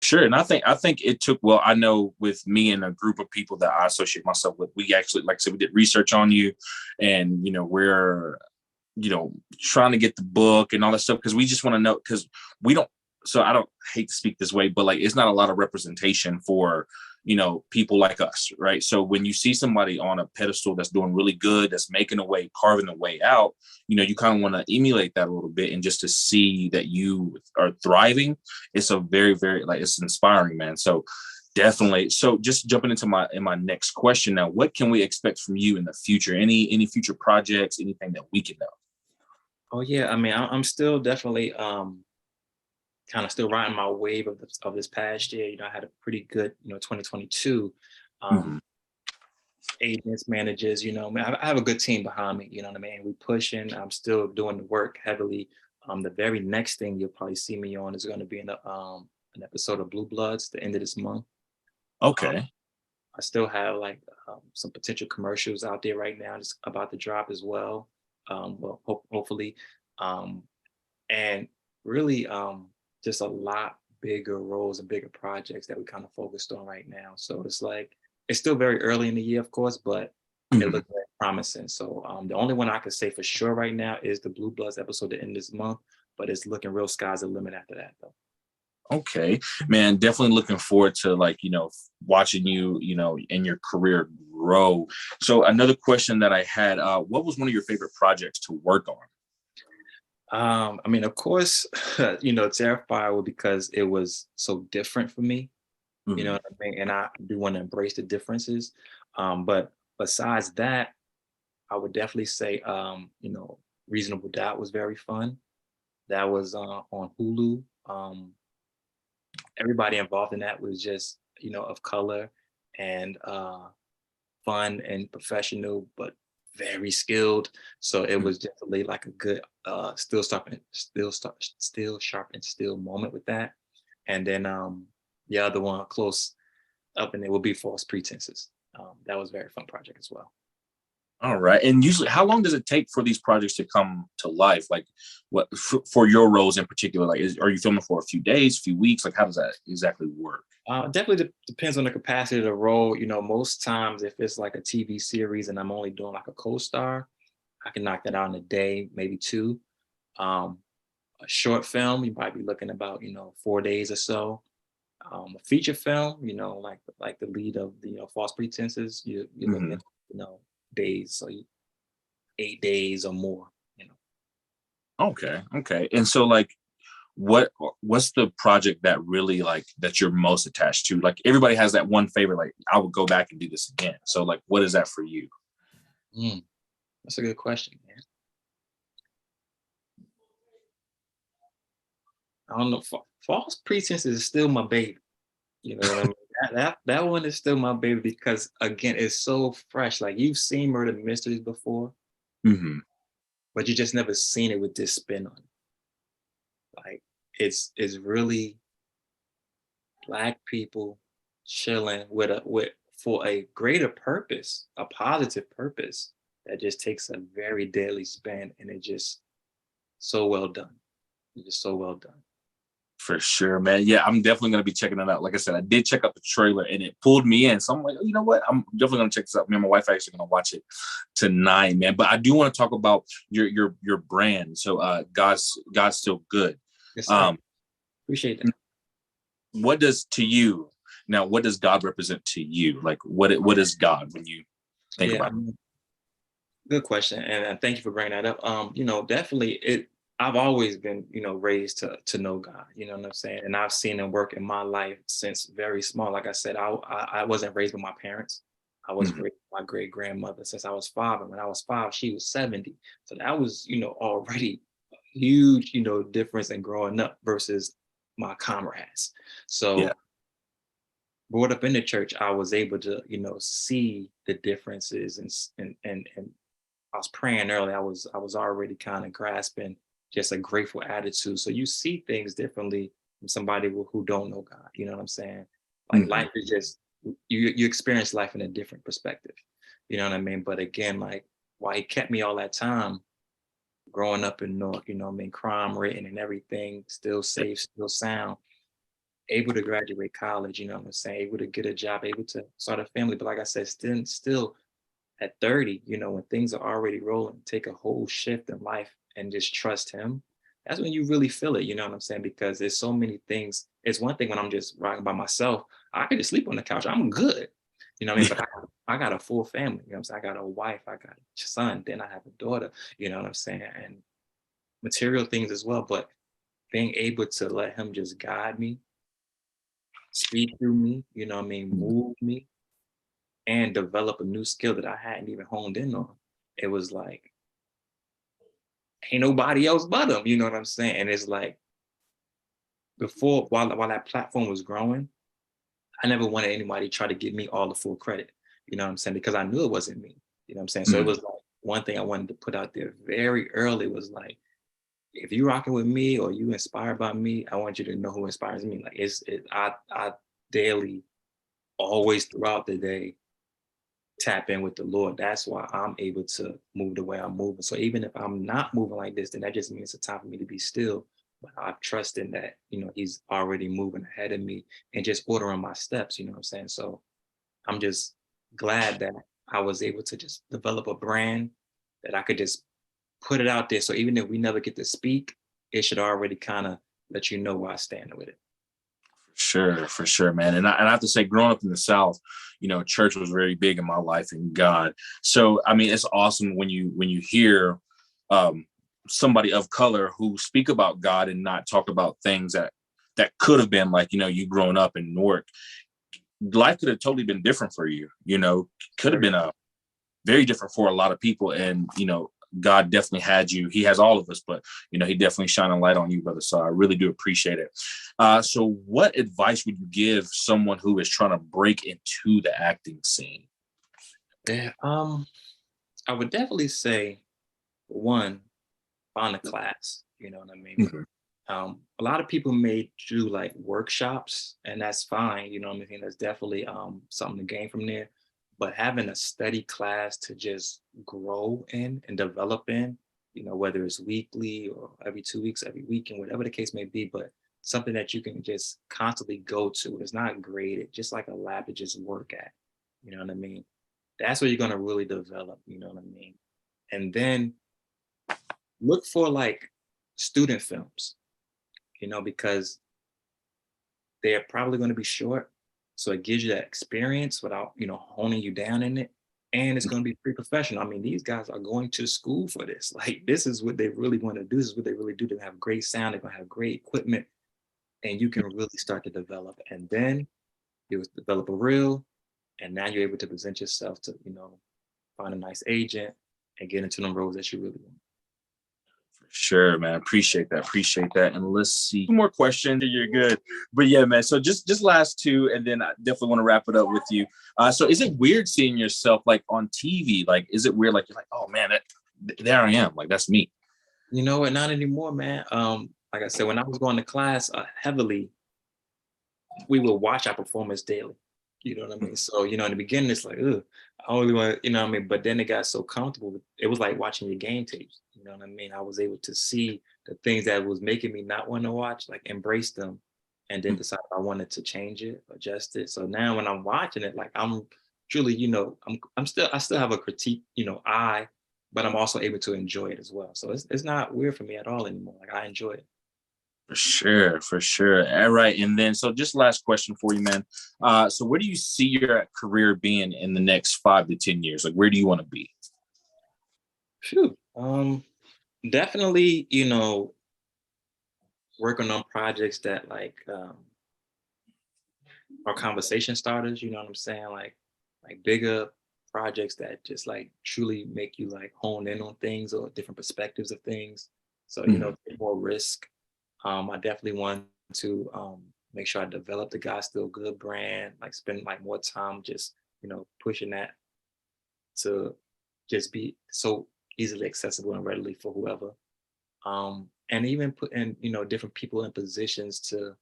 Sure. And I think it took, well, I know with me and a group of people that I associate myself with, we actually, like I said, we did research on you, and we're trying to get the book and all that stuff, because we just want to know, because we don't, so I don't hate to speak this way, but like it's not a lot of representation for people like us, right? So when you see somebody on a pedestal that's doing really good, that's making a way, carving a way out, you kind of want to emulate that a little bit, and just to see that you are thriving, it's a very, very, like, it's inspiring, man. So definitely. So just jumping into my next question now, what can we expect from you in the future? Any future projects, anything that we can know? Oh yeah, I mean, I'm still definitely kind of still riding my wave of this past year. I had a pretty good 2022. Hmm. Um, Agents, managers, I have a good team behind me. You know what I mean? We pushing. I'm still doing the work heavily. The very next thing you'll probably see me on is going to be an episode of Blue Bloods the end of this month. Um, Okay. I still have like some potential commercials out there right now, just about to drop as well. Well, hopefully, um, and really, just a lot bigger roles and bigger projects that we kind of focused on right now. So it's like it's still very early in the year, of course, but it Mhm. looks very promising. So the only one I can say for sure right now is the Blue Bloods episode to end this month, but it's looking real sky's the limit after that, though. Okay, man, definitely looking forward to, like, watching you, in your career grow. So another question that I had, what was one of your favorite projects to work on? I mean, of course, Terrifier because it was so different for me. You know Mhm. what I mean? And I do want to embrace the differences. But besides that, I would definitely say, Reasonable Doubt was very fun. That was on Hulu. Everybody involved in that was just, of color and fun and professional, but very skilled. So it Mhm. was definitely like a good still sharp and still moment with that. And then the other one close up and it will be False Pretenses. That was a very fun project as well. All right. And usually, how long does it take for these projects to come to life? Like, what for your roles in particular? Like, are you filming for a few days, a few weeks? Like, how does that exactly work? Definitely depends on the capacity of the role. Most times if it's like a TV series and I'm only doing like a co-star, I can knock that out in a day, maybe two. Um, a short film, you might be looking about 4 days or so. A feature film, like the lead of the False Pretenses, you're looking Hmm. at days, so 8 days or more. You know. Okay. Okay. And so, like, what what's the project that really, like, that you're most attached to? Like, everybody has that one favorite. Like, I would go back and do this again. So, like, what is that for you? Mm, that's a good question, man. I don't know. False Pretenses is still my baby. You know what I mean? That one is still my baby because again, it's so fresh. Like you've seen Murder Mysteries before, Hmm. but you just never seen it with this spin on it. Like it's really black people chilling with for a greater purpose, a positive purpose that just takes a very deadly spin, and it just so well done. It's just so well done. For sure, man. Yeah, I'm definitely gonna be checking it out. Like I said, I did check out the trailer and it pulled me in. So I'm like, oh, you know what? I'm definitely gonna check this out. Me and my wife are actually gonna watch it tonight, man. But I do want to talk about your brand. So God's still good. Yes, sir. Um, Appreciate that. what does to you now? What does God represent to you? Like, what is God when you think Yeah, about it? good question, and thank you for bringing that up. Definitely, it. I've always been, raised to know God. You know what I'm saying, and I've seen Him work in my life since very small. Like I said, I wasn't raised with my parents. I was Mhm. raised with my great grandmother since I was 5, and when I was 5, she was 70. So that was, already a huge, difference in growing up versus my comrades. Yeah. So brought up in the church, I was able to, see the differences and I was praying early. I was already kind of grasping just a grateful attitude. So you see things differently from somebody who don't know God. You know what I'm saying? Like Hmm. life is just you experience life in a different perspective. You know what I mean? But again, like why He kept me all that time growing up in North, crime written and everything, still safe, still sound. able to graduate college, you know what I'm saying, able to get a job, able to start a family. But like I said, still at 30, you know, when things are already rolling, take a whole shift in life and just trust him. That's when you really feel it, you know what I'm saying? Because there's so many things. It's one thing when I'm just rocking by myself, I can just sleep on the couch. I'm good. You know what I mean? But I got a full family, you know what I'm saying? I got a wife, I got a son, then I have a daughter, you know what I'm saying? And material things as well. But being able to let him just guide me, speak through me, you know what I mean, move me, and develop a new skill that I hadn't even honed in on. It was like, ain't nobody else but him, you know what I'm saying? And it's like before, while that platform was growing, I never wanted anybody to try to give me all the full credit, you know what I'm saying? Because I knew it wasn't me, you know what I'm saying? So it Mm. was like one thing I wanted to put out there very early was like, if you rocking with me or you inspired by me, I want you to know who inspires me. Like I daily, always throughout the day, tap in with the Lord. That's why I'm able to move the way I'm moving. So even if I'm not moving like this, then that just means it's time for me to be still. But I'm trusting that, you know, he's already moving ahead of me and just ordering my steps, you know what I'm saying? So I'm just glad that I was able to just develop a brand that I could just put it out there. So even if we never get to speak, it should already kind of let you know where I stand with it. Sure, for sure, man. And I have to say, growing up in the South, you know, church was very big in my life and God. So I mean, it's awesome when you hear um, somebody of color who speak about God and not talk about things that could have been like, you know, you growing up in Newark. Life could have totally been different for you. You know, could have Very been a very different for a lot of people. And, you know, God definitely had you. He has all of us, but, you know, he definitely shine a light on you, brother. So I really do appreciate it. So what advice would you give someone who is trying to break into the acting scene? yeah. I would definitely say one, find a class. You know what I mean? Mhm. A lot of people may do like workshops, and that's fine. You know what I mean? That's definitely something to gain from there. But having a study class to just grow in and develop in, you know, whether it's weekly or every 2 weeks, every weekend, whatever the case may be, but something that you can just constantly go to. It's not graded, just like a lab to just work at. You know what I mean? That's where you're gonna really develop. You know what I mean? And then look for like student films, you know, because they're probably going to be short. So it gives you that experience without, you know, honing you down in it. And it's going to be pretty professional. I mean, these guys are going to school for this. Like, this is what they really want to do. This is what they really do. They have great sound. They're going to have great equipment. And you can really start to develop. And then you develop a reel. And now you're able to present yourself to, you know, find a nice agent and get into them roles that you really want. Sure, man. Appreciate that. Appreciate that. And let's see. Two more questions. You're good. But yeah, man. So just last two, and then I definitely want to wrap it up with you. So is it weird seeing yourself like on TV? Like, is it weird? Like you're like, oh man, there I am. Like that's me. You know what? Not anymore, man. Like I said, when I was going to class heavily, we would watch our performance daily. You know what I mean? So, you know, in the beginning, it's like, ugh, I only want, you know what I mean? But then it got so comfortable. It was like watching your game tapes. You know what I mean? I was able to see the things that was making me not want to watch, like embrace them, and then decide if I wanted to change it, adjust it. So now when I'm watching it, like I'm truly, you know, I still have a critique, you know, eye, but I'm also able to enjoy it as well. So it's not weird for me at all anymore. Like I enjoy it. For sure, for sure. All right. And then so just last question for you, man. So where do you see your career being in the next 5 to 10 years? Like where do you want to be? Phew. Definitely, you know, working on projects that like are conversation starters, you know what I'm saying? Like bigger projects that just like truly make you like hone in on things or different perspectives of things. So, you know, Mhm. take more risk. I definitely want to make sure I develop the God Still Good brand, like spend like more time just, you know, pushing that to just be so easily accessible and readily for whoever. And even putting, you know, different people in positions to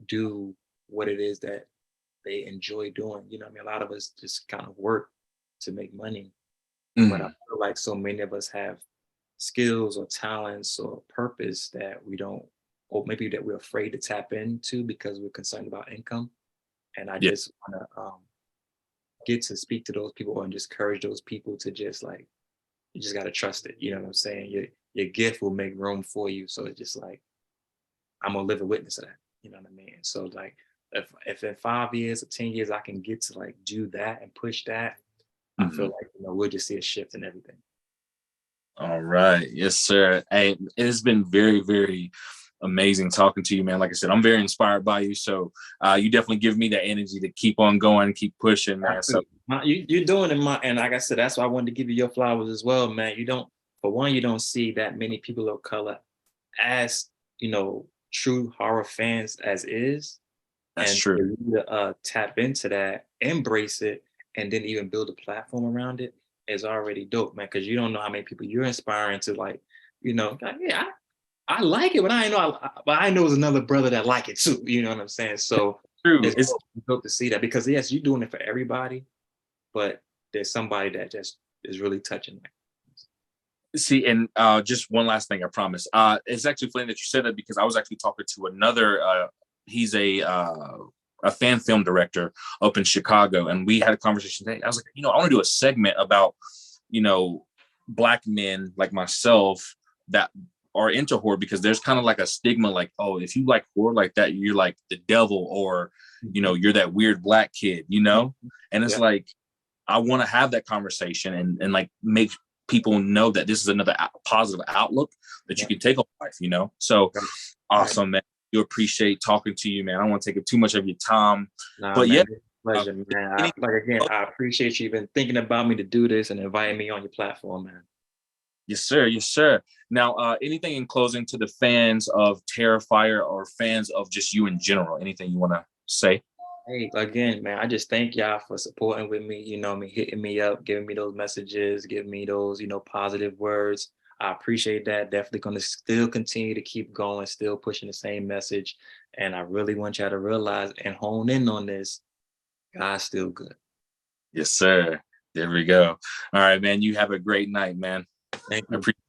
do what it is that they enjoy doing. You know, I mean, a lot of us just kind of work to make money, but I Mhm. feel like so many of us have skills or talents or purpose that we don't. or maybe that we're afraid to tap into because we're concerned about income. And I Yeah. just want to get to speak to those people and just encourage those people to just like, you just got to trust it. You know what I'm saying? Your gift will make room for you. So it's just like, I'm gonna live a witness of that. You know what I mean? So like, if in 5 years or 10 years I can get to like do that and push that, I feel Mhm. like we'll just see a shift in everything. All right. Yes, sir. Hey, it's been very, very amazing talking to you, man. Like I said, I'm very inspired by you. So you definitely give me that energy to keep on going, keep pushing, man. So Absolutely. You're doing it, and like I said, that's why I wanted to give you your flowers as well, man. You don't, for one, you don't see that many people of color as true horror fans as is, that's and true. for you to tap into that, embrace it, and then even build a platform around it is already dope, man. Because you don't know how many people you're inspiring to, like, yeah, I like it, but I know there's another brother that like it too. You know what I'm saying? So True. it's dope to see that because yes, you're doing it for everybody, but there's somebody that just is really touching that. See, and just one last thing, I promise. It's actually funny that you said that because I was actually talking to another. He's a fan film director up in Chicago, and we had a conversation today. I was like, I want to do a segment about, you know, black men like myself that are into horror because there's kind of like a stigma, like, oh, if you like horror like that, you're like the devil, or Mhm. you're that weird black kid. Mhm. And it's Yeah. like I want to have that conversation and like make people know that this is another positive outlook that you Yeah. can take on life. So Right. Right. awesome, man. You appreciate talking to you, man. I don't want to take up too much of your time, Nah, but yeah, man, it's a uh, pleasure, man. any, Like again, I appreciate you even thinking about me to do this and inviting me on your platform, man. yes, sir. Yes, sir. Now, anything in closing to the fans of Terrifier or fans of just you in general? Anything you want to say? Hey, again, man, I just thank y'all for supporting with me, me hitting me up, giving me those messages, giving me those, positive words. I appreciate that. Definitely going to still continue to keep going, still pushing the same message. And I really want y'all to realize and hone in on this. God's still good. Yes, sir. There we go. All right, man. You have a great night, man. Thank I you. appreciate